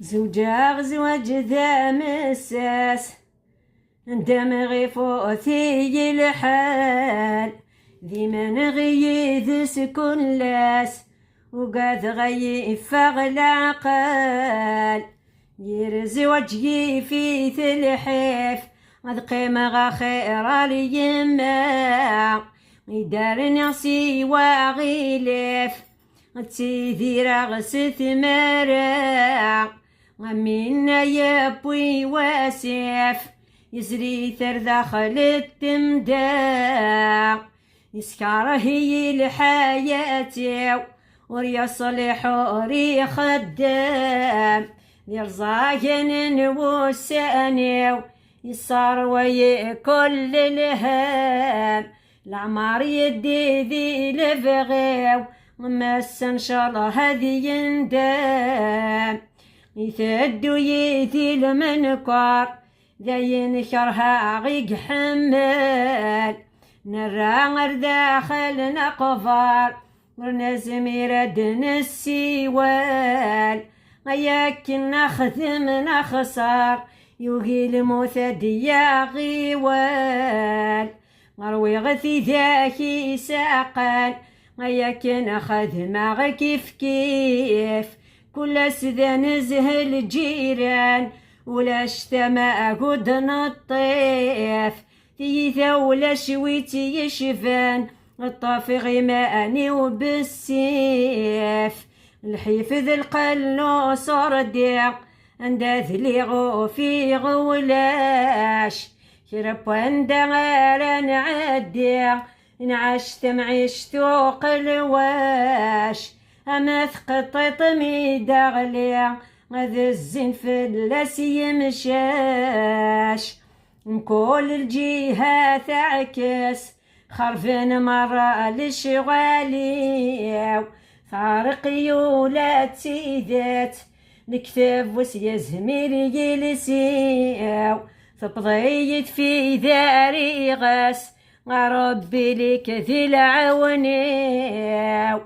زوجة زواج ذا مساس ندم غيفوثي الحال ذي من غيث سكن لاس وقاذ غيف العقال يرزي وجهي في الحيف غد قيمة خير اليما يدار نعسي وغيلف تسيدي رغس ثمرة غمينا يبوي واسف يزري ثر داخل التمداع يسكر هي الحياة وريا صلح وري خدام يرزاقن وسانيو يصار ويا كل الهام العمار يدي ذي لفغيو مس ان شاء الله هذي يندام يثدو يثي المنكر ذاين شرها غيق حمال نرى داخل نقفر ورنزم يردن السيوال غياكن نخثم نخسر يوهي المثدي يا غيوال غروي غثي ذاكي ساقال غياكن أخذ معك كيف كيف كل سذا نزه الجيران ولا شتما قد نطيف ثيثا ولا شويتي يشفان الطافي غماني وبالسيف الحيف ذي القلو صرديق عند ذلي غوفي غولاش شرب وعند غير نعديق نعشت معيشت قلواش أما ثقطيط ميدا غليع غذا الزين فلاس يمشاش مكل الجهات عكس خرفين مرة لشغالي فارقي ولا تسيدات نكتب وسيا زميري جلسيو فبضيت في ذاري غاس ربي لك ذي العونيو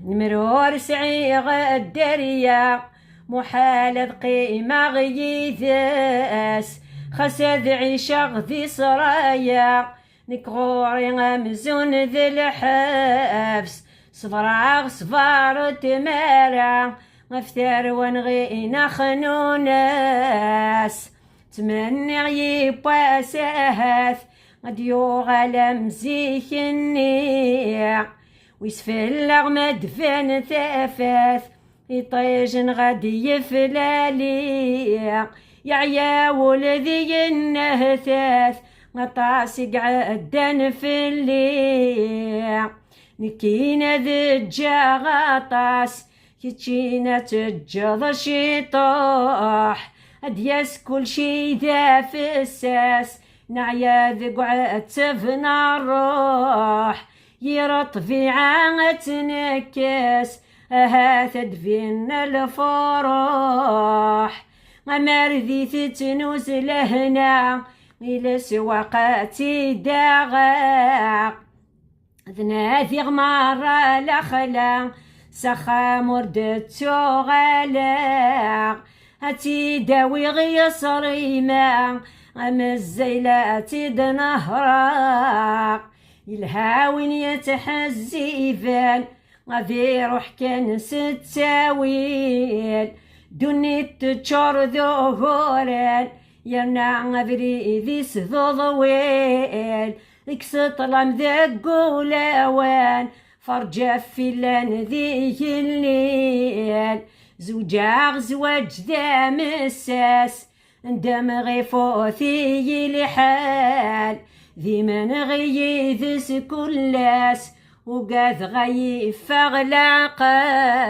نمرور سعيغ الدريا محال قيمة غيثاس خسد عيشة ذي سرايا نكغوري غمزون ذي الحبس صفراغ صفار تمارا غفتر ونغينا خنوناس تمني غيبا ساهث غد يوغل مزيك النيع ويسفل غمد فان ثافاث يطيجن غادي يفلالي يعيا ولذي النهثاث غطاسي قعدان في الليع نكينا ذجا غطاس كيتشينا تجض شيطاح ادياس كل شي ذا فساس نعيا ذي قعد تفنى الروح يرطفي عانت نكاس هاثد فينا الفروح غمرذي تتنوز لهنا إلى سواقاتي داغاق ذناثي غمارة لخلا سخا مردتو غلاق هاتي داوي غيصري ما الزيلاتي دنهراق الهاوين يتحزيفان غذي روح كان ستاويل دنيت تشور ظهوران يرنع غذري ذي سذوضويل اكسط لام ذاك قولاوان فرجا فيلان ذي الليل زوجاغ زواج ذا مساس ندم غيفوثي الحال ذي من غيث كلاس وقاذ غيف العقال.